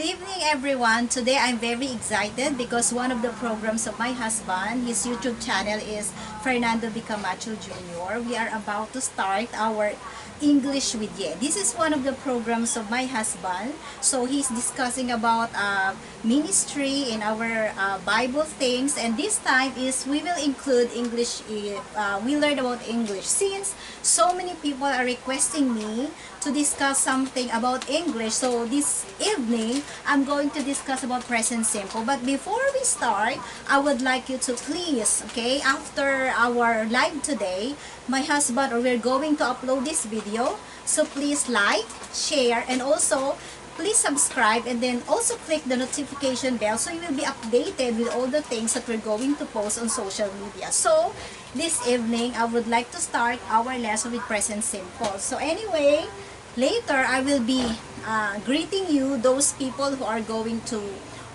evening, everyone. Today I'm very excited because one of the programs of my husband, his YouTube channel is Fernando Camacho Jr. We are about to start our English with Ye. This is one of the programs of my husband. So he's discussing about ministry in our Bible things, and this time is we will include English. We learn about English since so many people are requesting me to discuss something about English. So this evening I'm going to discuss about present simple. But before we start, I would like you to please, okay, after our live today, my husband or we're going to upload this video, so please like, share, and also please subscribe, and then also click the notification bell so you will be updated with all the things that we're going to post on social media. So this evening I would like to start our lesson with present simple. So anyway, later I will be greeting you, those people who are going to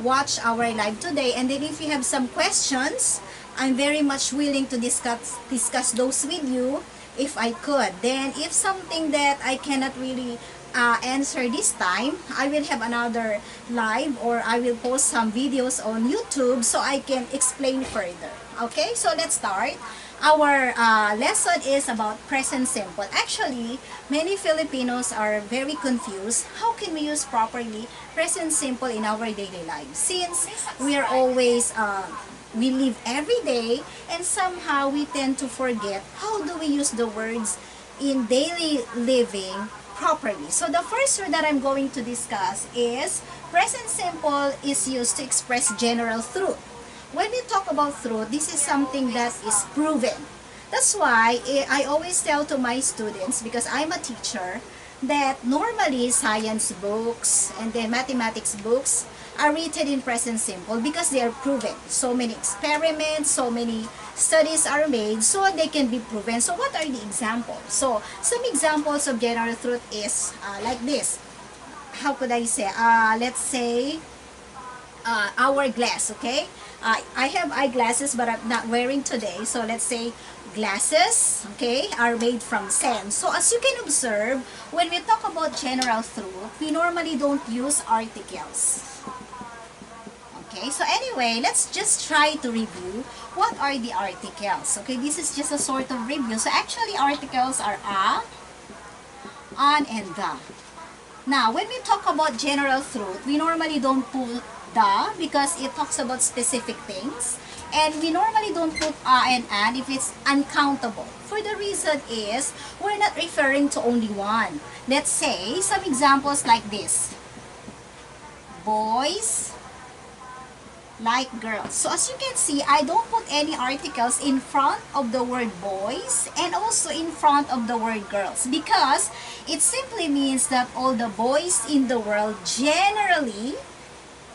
watch our live today, and then if you have some questions, I'm very much willing to discuss those with you if I could. Then if something that I cannot really answer this time, I will have another live or I will post some videos on YouTube so I can explain further. Okay, so let's start. Our lesson is about present simple. Actually, many Filipinos are very confused. How can we use properly present simple in our daily lives? Since we are always we live every day, and somehow we tend to forget how do we use the words in daily living properly. So the first word that I'm going to discuss is present simple is used to express general truth. When we talk about truth, this is something that is proven. That's why I always tell to my students, because I'm a teacher, that normally science books and then mathematics books are written in present simple because they are proven. So many experiments, so many studies are made so they can be proven. So what are the examples? So some examples of general truth is like this. How could I say? Let's say hourglass, okay? I have eyeglasses but I'm not wearing today. So let's say glasses, okay, are made from sand. So as you can observe, when we talk about general truth, we normally don't use articles. Okay, so anyway, let's just try to review what are the articles. Okay, this is just a sort of review. So actually, articles are a, an, and the. Now, when we talk about general truth, we normally don't put the because it talks about specific things. And we normally don't put a and an if it's uncountable. For the reason is, we're not referring to only one. Let's say, some examples like this. Boys like girls. So as you can see, I don't put any articles in front of the word boys and also in front of the word girls, because it simply means that all the boys in the world generally,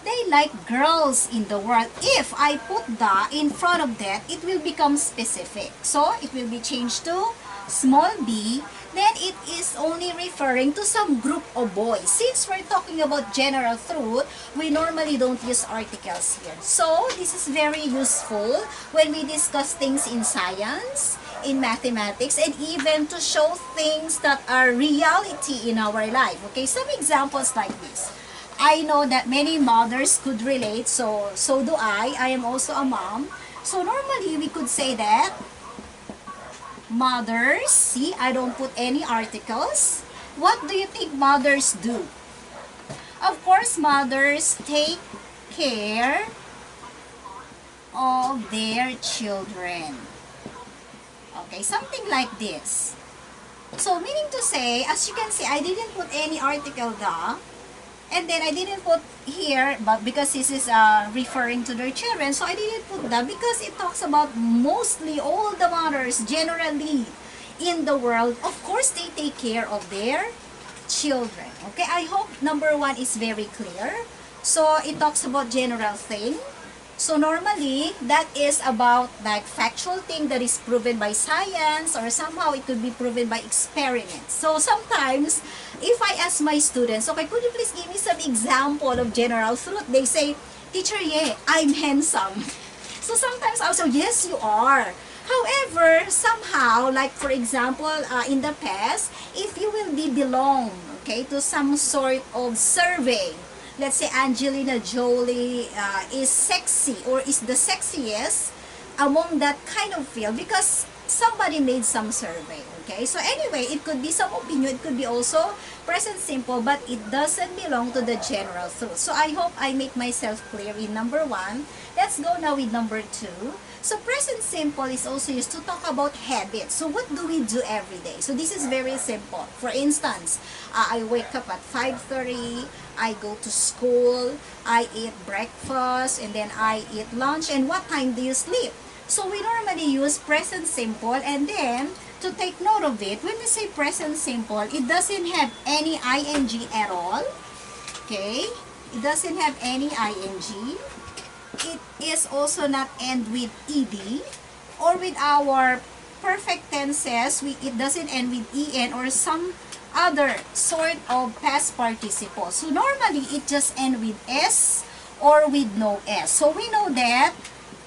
they like girls in the world. If I put the in front of that, it will become specific. So it will be changed to small b, then it is only referring to some group of boys. Since we're talking about general truth, we normally don't use articles here. So this is very useful when we discuss things in science, in mathematics, and even to show things that are reality in our life. Okay, some examples like this. I know that many mothers could relate, so do I. I am also a mom. So normally we could say that mothers, see, I don't put any articles. What do you think mothers do? Of course, mothers take care of their children. Okay, something like this. So, meaning to say, as you can see, I didn't put any article the, and then I didn't put here, but because this is referring to their children, so I didn't put that because it talks about mostly all the mothers generally in the world. Of course, they take care of their children. Okay, I hope number one is very clear. So it talks about general thing. So normally, that is about like factual thing that is proven by science, or somehow it could be proven by experiments. So sometimes, if I ask my students, okay, could you please give me some example of general truth? They say, Teacher Ye, I'm handsome. So sometimes I will say, yes, you are. However, somehow, like for example, in the past, if you will be belong, okay, to some sort of survey, let's say Angelina Jolie is sexy or is the sexiest among that kind of field because somebody made some survey. Okay, so anyway, it could be some opinion, it could be also present simple, but it doesn't belong to the general truth. So I hope I make myself clear in number 1. Let's go now with number 2. So present simple is also used to talk about habits. So what do we do every day? So this is very simple. For instance, I wake up at 5:30, I go to school, I eat breakfast, and then I eat lunch, and what time do you sleep? So we normally use present simple, and then to take note of it, when we say present simple, it doesn't have any ing at all. Okay? It doesn't have any ing. It is also not end with ed, or with our perfect tenses, it doesn't end with en or some other sort of past participle. So normally, it just end with s or with no s. So we know that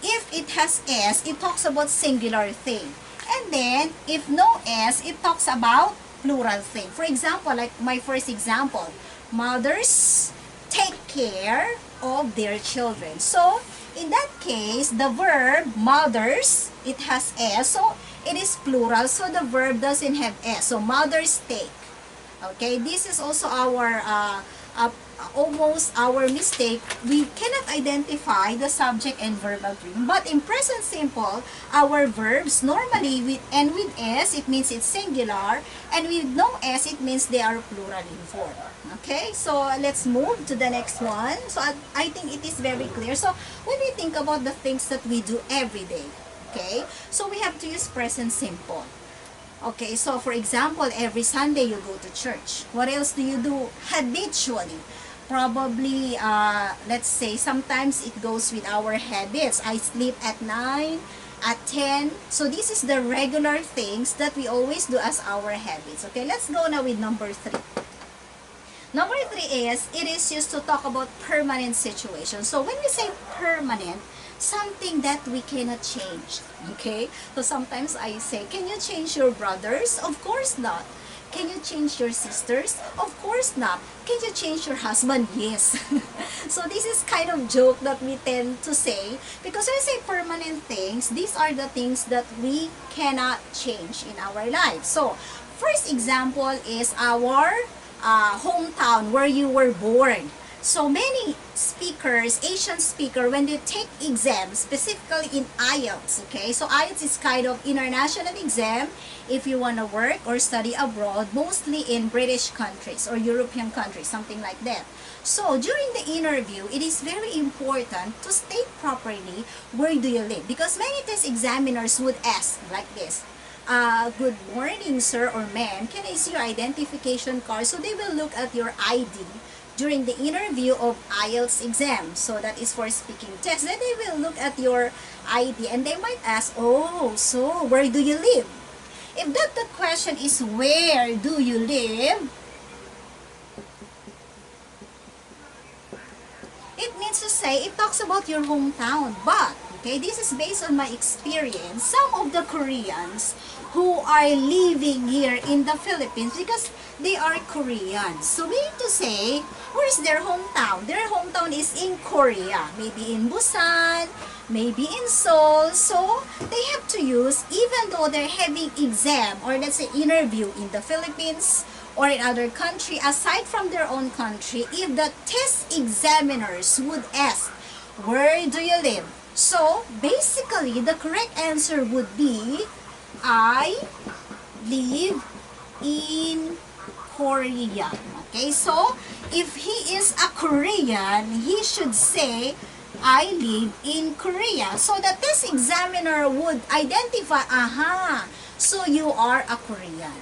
if it has s, it talks about singular thing. And then, if no s, it talks about plural thing. For example, like my first example, mothers take care of their children. So, in that case, the verb mothers, it has s, so it is plural, so the verb doesn't have s. So, mothers take. Okay, this is also our almost our mistake. We cannot identify the subject and verb agreement. But in present simple, our verbs normally end with s, it means it's singular, and with no s, it means they are plural in form. Okay, so let's move to the next one. So I think it is very clear. So when we think about the things that we do every day, okay, so we have to use present simple. Okay, so for example, every Sunday you go to church. What else do you do habitually? Probably, let's say, sometimes it goes with our habits. I sleep at 9, at 10. So this is the regular things that we always do as our habits. Okay, let's go now with number 3. Number 3 is, it is used to talk about permanent situations. So when we say permanent, something that we cannot change. Okay? So sometimes I say, can you change your brothers? Of course not. Can you change your sisters? Of course not. Can you change your husband? Yes. So this is kind of joke that we tend to say, because when we say permanent things, these are the things that we cannot change in our life. So first example is our hometown where you were born. So many speakers, Asian speaker, when they take exams, specifically in IELTS, okay? So IELTS is kind of international exam if you want to work or study abroad, mostly in British countries or European countries, something like that. So during the interview, it is very important to state properly where do you live, because many test examiners would ask like this, good morning sir or ma'am, can I see your identification card? So they will look at your ID during the interview of IELTS exam. So that is for speaking test. Then they will look at your ID and they might ask, oh, so where do you live? If that the question is where do you live, it means to say it talks about your hometown. But, okay, this is based on my experience. Some of the Koreans who are living here in the Philippines, because they are Koreans. So we need to say, where is their hometown? Their hometown is in Korea. Maybe in Busan, maybe in Seoul. So they have to use, even though they're having exam or let's say interview in the Philippines or in other country, aside from their own country, if the test examiners would ask, where do you live? So basically, the correct answer would be, I live in Korea. Okay, so if he is a Korean, he should say, I live in Korea. So the test examiner would identify, aha, so you are a Korean.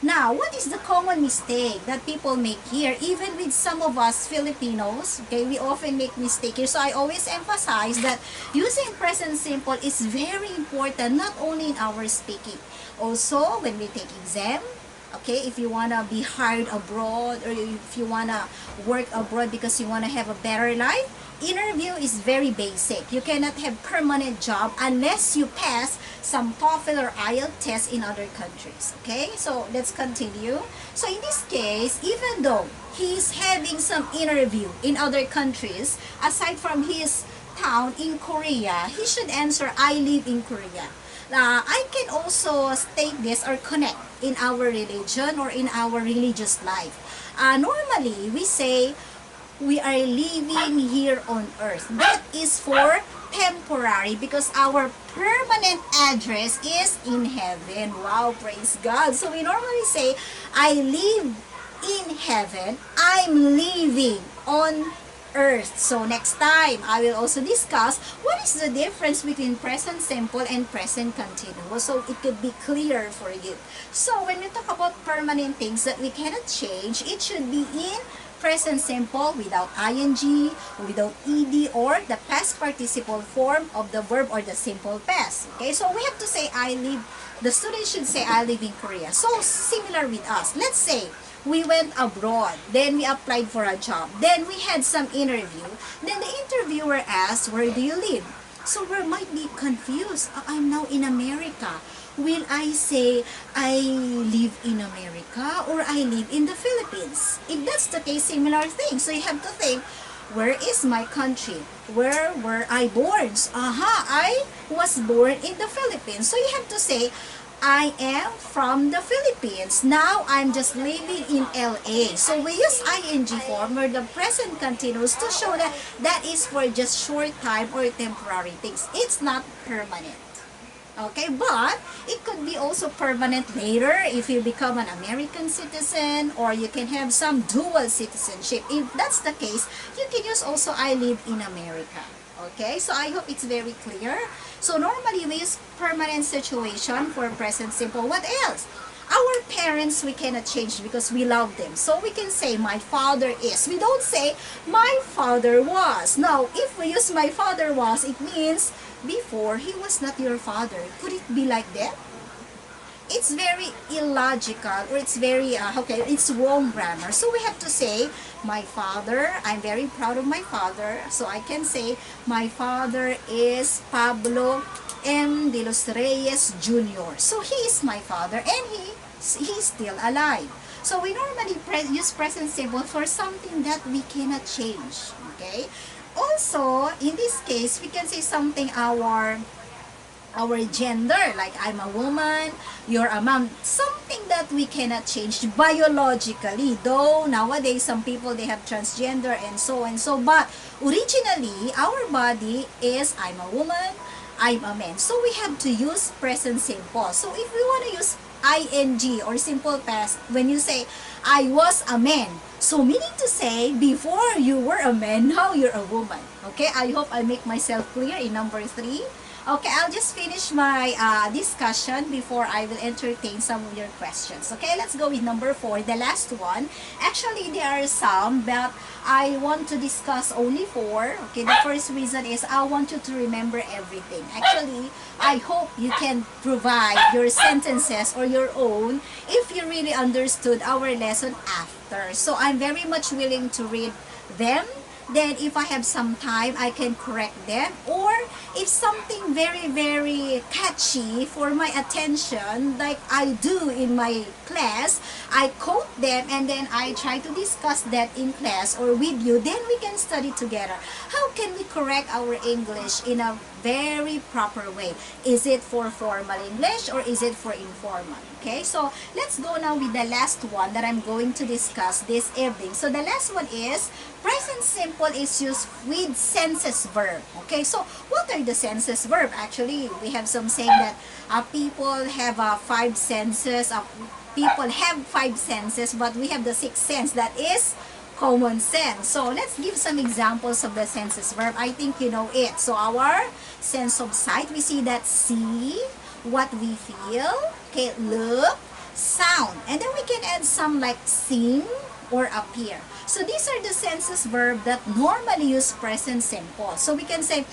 Now, what is the common mistake that people make here, even with some of us Filipinos? Okay, we often make mistake here. So I always emphasize that using present simple is very important, not only in our speaking. Also, when we take exam, okay, if you want to be hired abroad or if you want to work abroad because you want to have a better life, interview is very basic. You cannot have permanent job unless you pass some TOEFL or IELTS test in other countries. Okay, so let's continue. So in this case, even though he's having some interview in other countries, aside from his town in Korea, he should answer, I live in Korea. I can also state this or connect in our religion or in our religious life. Normally, we say, we are living here on earth. That is for temporary because our permanent address is in heaven. Wow, praise God. So we normally say, I live in heaven. I'm living on earth. So next time, I will also discuss what is the difference between present simple and present continuous, so it could be clear for you. So when we talk about permanent things that we cannot change, it should be in present simple without ing, without ed, or the past participle form of the verb or the simple past. Okay, so we have to say I live, the student should say I live in Korea. So similar with us. Let's say we went abroad, then we applied for a job, then we had some interview, then the interviewer asked, where do you live? So we might be confused. I'm now in America. Will I say I live in America or I live in the Philippines? If that's the case, similar thing. So you have to think, where is my country? Where were I born? I was born in the Philippines. So you have to say, I am from the Philippines. Now I'm just living in LA. So we use ing form or the present continuous to show that that is for just short time or temporary things. It's not permanent. Okay, but it could be also permanent later if you become an American citizen, or you can have some dual citizenship. If that's the case, you can use also I live in America. Okay, so I hope it's very clear. So normally we use permanent situation for present simple. What else? Our parents, we cannot change because we love them. So we can say, my father is. We don't say, my father was. Now, if we use my father was, it means before he was not your father. Could it be like that? It's very illogical, or it's very, it's wrong grammar. So we have to say, my father, I'm very proud of my father. So I can say, my father is Pablo M. de los Reyes Jr. So he is my father and he's still alive. So we normally use present simple for something that we cannot change. Okay? Also, in this case, we can say something our gender, like I'm a woman, you're a mom, something that we cannot change biologically. Though nowadays some people, they have transgender and so and so, but originally our body is I'm a woman, I'm a man. So we have to use present simple. So if we want to use ing or simple past, when you say I was a man, so meaning to say before you were a man, now you're a woman. Okay, I hope I make myself clear in number 3. Okay, I'll just finish my discussion before I will entertain some of your questions. Okay, let's go with number 4, the last one. Actually, there are some, but I want to discuss only 4. Okay, the first reason is I want you to remember everything. Actually, I hope you can provide your sentences or your own if you really understood our lesson after. So I'm very much willing to read them. Then if I have some time, I can correct them. Or if something very, very catchy for my attention, like I do in my class, I quote them and then I try to discuss that in class or with you, then we can study together. How can we correct our English in a very proper way? Is it for formal English or is it for informal? Okay, so let's go now with the last one that I'm going to discuss this evening. So the last one is present simple is used with senses verb. Okay, so what are the senses verb? Actually, we have some saying that people have 5 senses. People have 5 senses, but we have the 6th sense, that is common sense. So let's give some examples of the senses verb. I think you know it. So our sense of sight, we see that see, what we feel, okay, look, sound, and then we can add some like sing or appear. So these are the senses verb that normally use present simple. So we can say,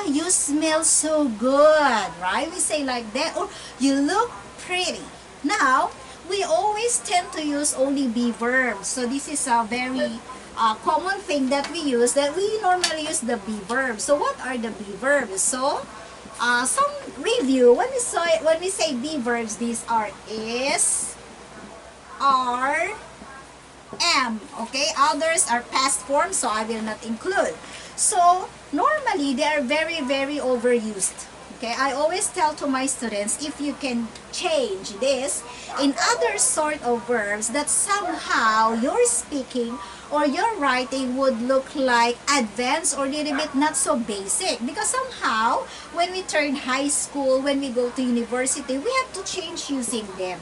you smell so good, right? We say like that, or you look pretty. Now, we always tend to use only be verbs. So this is a very common thing that we use, that we normally use the be verbs. So what are the be verbs? So some review. When we say be verbs, these are is, are, am. Okay, others are past form, so I will not include. So normally they are very, very overused. Okay, I always tell to my students, if you can change this in other sort of verbs, that somehow your speaking or your writing would look like advanced or a little bit not so basic. Because somehow, when we turn high school, when we go to university, we have to change using them.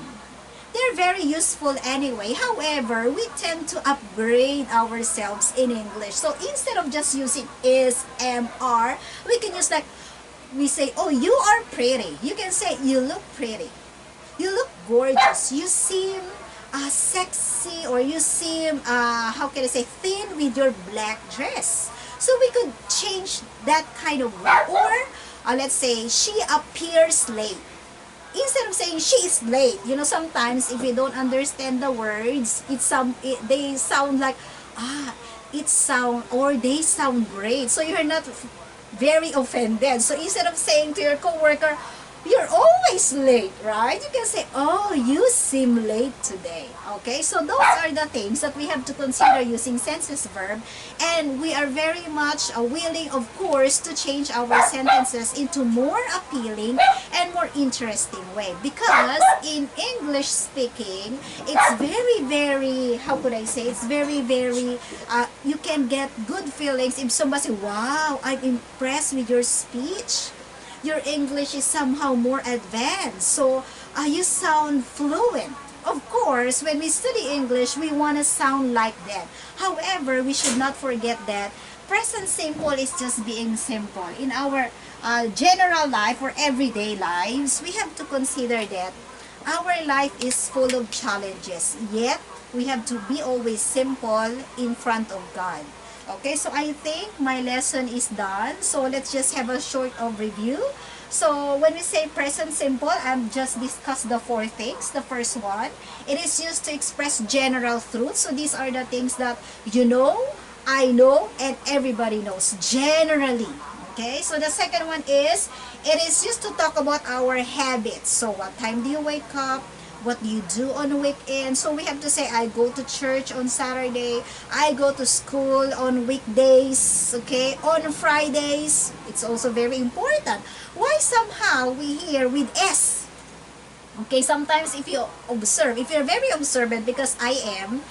They're very useful anyway. However, we tend to upgrade ourselves in English. So instead of just using is, am, are, we can use like, we say, oh, you are pretty. You can say, you look pretty. You look gorgeous. You seem sexy, or you seem, how can I say, thin with your black dress. So we could change that kind of word. Or let's say, she appears late. Instead of saying she is late, you know, sometimes if you don't understand the words, they sound like, they sound great. So you're not very offended. So instead of saying to your coworker, you're always late, right? You can say, oh, you seem late today. Okay, so those are the things that we have to consider using senses verb, and we are very much willing, of course, to change our sentences into more appealing and more interesting way, because in English speaking, it's very, very, how could I say, it's very, very, you can get good feelings if somebody say, wow, I'm impressed with your speech. Your English is somehow more advanced, so you sound fluent. Of course, when we study English, we want to sound like that. However, we should not forget that present simple is just being simple. In our general life or everyday lives, we have to consider that our life is full of challenges, yet we have to be always simple in front of God. Okay, so I think my lesson is done. So let's just have a short overview. So when we say present simple, I've just discussed the four things. The first one, it is used to express general truths. So these are the things that you know, I know, and everybody knows generally. Okay, so the second one is, it is used to talk about our habits. So what time do you wake up? What do you do on the weekend? So we have to say, I go to church on Saturday, I go to school on weekdays, okay, on Fridays. It's also very important. Why somehow we hear with S? Okay, sometimes if you observe, if you're very observant, because I am,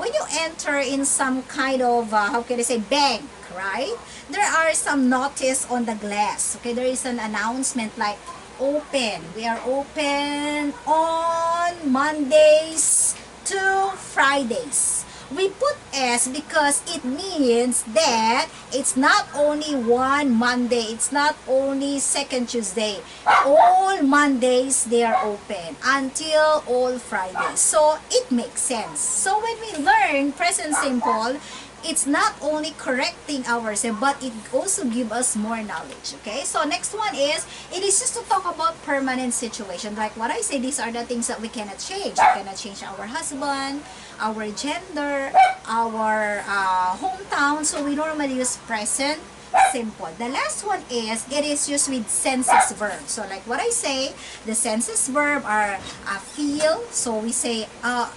when you enter in some kind of, how can I say, bank, right? There are some notice on the glass, okay? There is an announcement like, open. We are open on Mondays to Fridays. We put S because it means that it's not only one Monday, it's not only second Tuesday. All Mondays they are open until all Fridays. So it makes sense. So when we learn present simple, it's not only correcting ourselves, but it also gives us more knowledge. Okay, so next one is, it is just to talk about permanent situation. Like what I say, these are the things that we cannot change. We cannot change our husband, our gender, our hometown. So we normally use present simple. The last one is, it is used with senses verb. So like what I say, the senses verb are feel. So we say,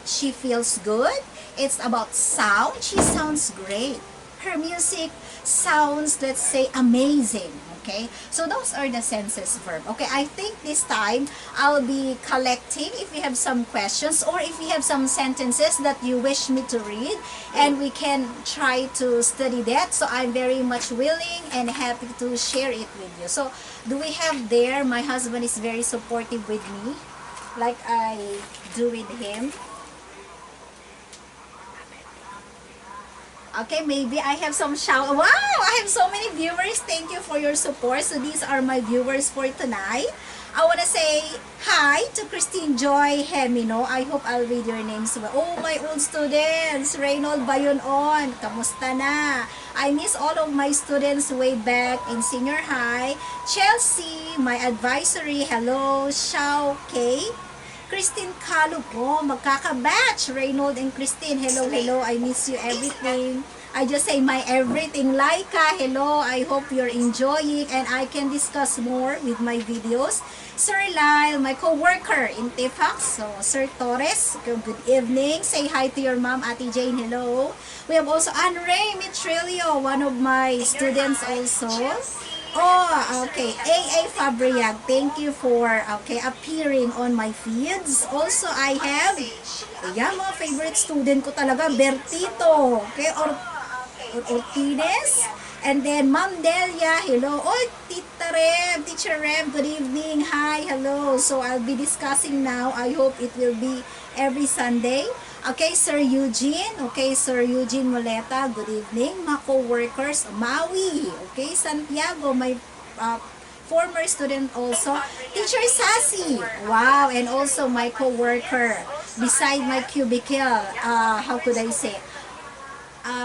she feels good. It's about sound. She sounds great. Her music sounds, let's say, amazing. Okay, so those are the senses verb. Okay, I think this time I'll be collecting if you have some questions, or if you have some sentences that you wish me to read, and we can try to study that. So I'm very much willing and happy to share it with you. So do we have there, my husband is very supportive with me, like I do with him. Okay, maybe I have some shout. Wow, I have so many viewers. Thank you for your support. So these are my viewers for tonight. I want to say hi to Christine Joy Hemino. I hope I'll read your names well. Oh, my old students. Reynold Bayonon. Kamusta na? I miss all of my students way back in senior high. Chelsea, my advisory. Hello. Shao K. Christine Kalu po, magkakabatch. Reynold and Christine, hello, hello. I miss you everything. I just say my everything. Laika, hello. I hope you're enjoying and I can discuss more with my videos. Sir Lyle, my co-worker in TFAX. So, Sir Torres, good evening. Say hi to your mom, Ate Jane. Hello. We have also Anre Mitrilio, one of my students also. Oh, okay. AA Fabriag, thank you for appearing on my feeds. Also, I have mga favorite student ko talaga, Bertito. Okay, Ortides. And then, Ma'am Delia, hello. Oh, Tita Reb, Teacher Reb, good evening. Hi, hello. So, I'll be discussing now. I hope it will be every Sunday. Okay, Sir Eugene. Okay, Sir Eugene Moleta, good evening. Mga co-workers, Maui. Okay, Santiago, my former student also. Teacher Sassy. Wow, and also my co-worker beside my cubicle. How could I say?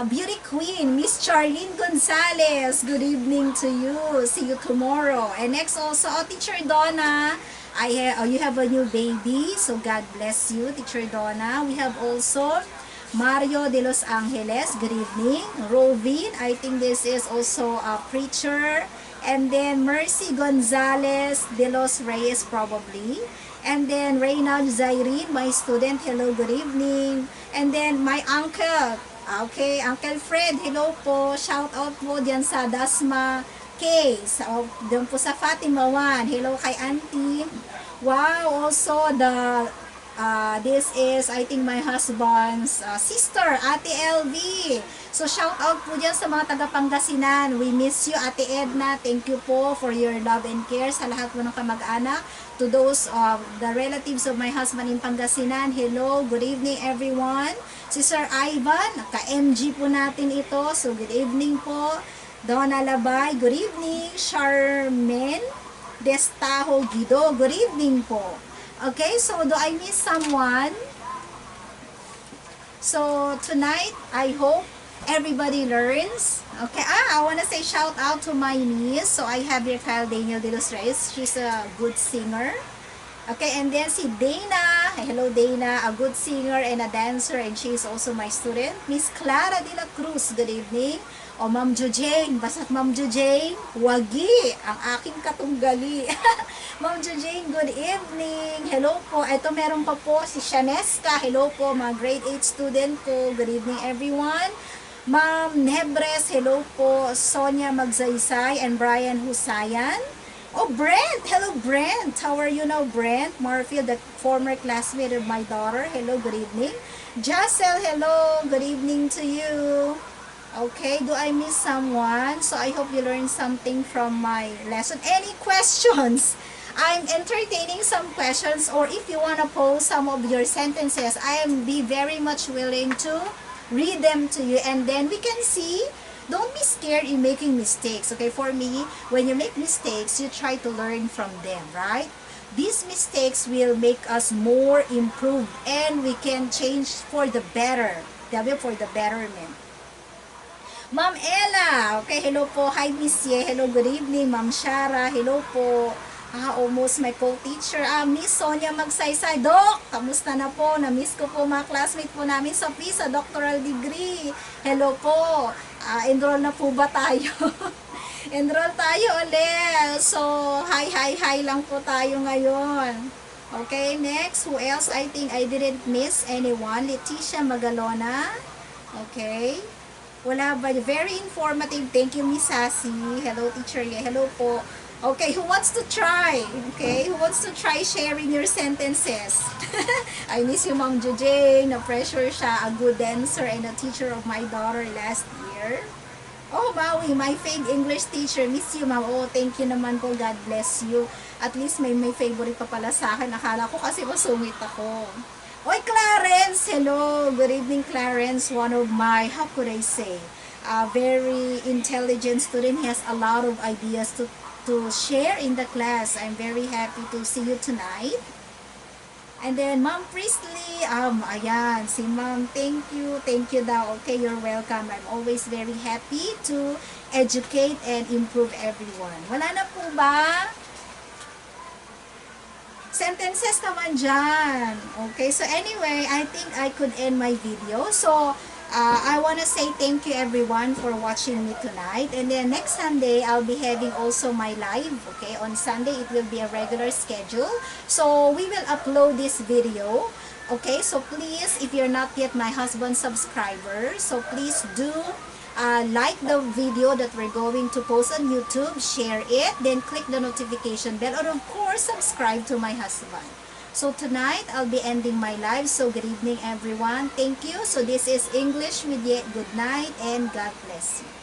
Beauty Queen, Miss Charlene Gonzalez. Good evening to you. See you tomorrow. And next also, Teacher Donna. You have a new baby, so God bless you, Teacher Donna. We have also Mario de Los Angeles. Good evening. Rovin, I think this is also a preacher. And then Mercy Gonzalez de Los Reyes probably. And then Reynald Zairine, my student. Hello, good evening. And then my uncle. Okay, Uncle Fred, hello po. Shout out po diyan sa Dasma K. Doon po sa Fatima 1. Hello kay Auntie. Wow, also this is, I think, my husband's sister, Ate LV. So, shout out po dyan sa mga taga-Pangasinan. We miss you, Ate Edna. Thank you po for your love and care sa lahat po ng kamag-anak. To those, the relatives of my husband in Pangasinan, hello, good evening everyone. Si Sir Ivan, ka-MG po natin ito. So, good evening po. Donna Labay, good evening. Charmaine Destajo Guido, good evening po. Okay, so do I miss someone? So, tonight, I hope everybody learns. Okay, I want to say shout out to my niece. So, I have here Kyle Daniel de los Reyes. She's a good singer. Okay, and then si Dana. Hello, Dana. A good singer and a dancer. And she is also my student. Miss Clara de la Cruz. Good evening. O, Ma'am Jujane. Basta't Ma'am Jujane, wagi. Ang aking katunggali. Ma'am Jujane, good evening. Hello po. Ito meron pa po si Shaneska. Hello po, mga grade 8 student ko. Good evening, everyone. Ma'am Nebres, hello po. Sonia Magzaysay and Brian Husayan. Oh, Brent! Hello, Brent! How are you now, Brent? Marfield, the former classmate of my daughter. Hello, good evening. Jacel, hello. Good evening to you. Okay, do I miss someone? So, I hope you learned something from my lesson. Any questions? I'm entertaining some questions, or if you want to post some of your sentences, I am be very much willing to read them to you, and then we can see. Don't be scared in making mistakes. Okay, for me, when you make mistakes, you try to learn from them, right? These mistakes will make us more improved, and we can change for the better, for the betterment. Ma'am Ella, okay, hello po. Hi, Miss Ye. Hello, good evening. Ma'am Shara, hello po. Almost my co-teacher. Miss Sonia Magsaysay. Doc, kamusta na po? Na-miss ko po mga classmate po namin sa PISA, doctoral degree. Hello po. Enroll na po ba tayo? Enroll tayo ulit. So, hi lang po tayo ngayon. Okay, next. Who else? I think I didn't miss anyone. Leticia Magalona. Okay. Wala ba? Very informative. Thank you, Miss Sassy. Hello, teacher. Hello po. Okay, who wants to try? Okay, who wants to try sharing your sentences? I miss you, Ma'am Jujay. Na-pressure siya. A good dancer and a teacher of my daughter last year. Oh, Maui, my fave English teacher. Miss you, Ma'am. Oh, thank you naman po. God bless you. At least may favorite pa pala sa akin. Akala ko kasi masungit ako. Oy, Clarence! Hello! Good evening, Clarence. One of my, how could I say, very intelligent student. He has a lot of ideas to share in the class. I'm very happy to see you tonight. And then, Ma'am Priestley, ayan, si Ma'am, thank you daw. Okay, you're welcome. I'm always very happy to educate and improve everyone. Wala na po ba? Sentences naman dyan. Okay, so anyway, I think I could end my video. So, I want to say thank you everyone for watching me tonight. And then next Sunday, I'll be having also my live. Okay, on Sunday, it will be a regular schedule. So we will upload this video. Okay, so please, if you're not yet my husband's subscriber, so please do like the video that we're going to post on YouTube, share it, then click the notification bell, or of course, subscribe to my husband. So tonight, I'll be ending my live. So good evening, everyone. Thank you. So this is English with Ye. Good night and God bless you.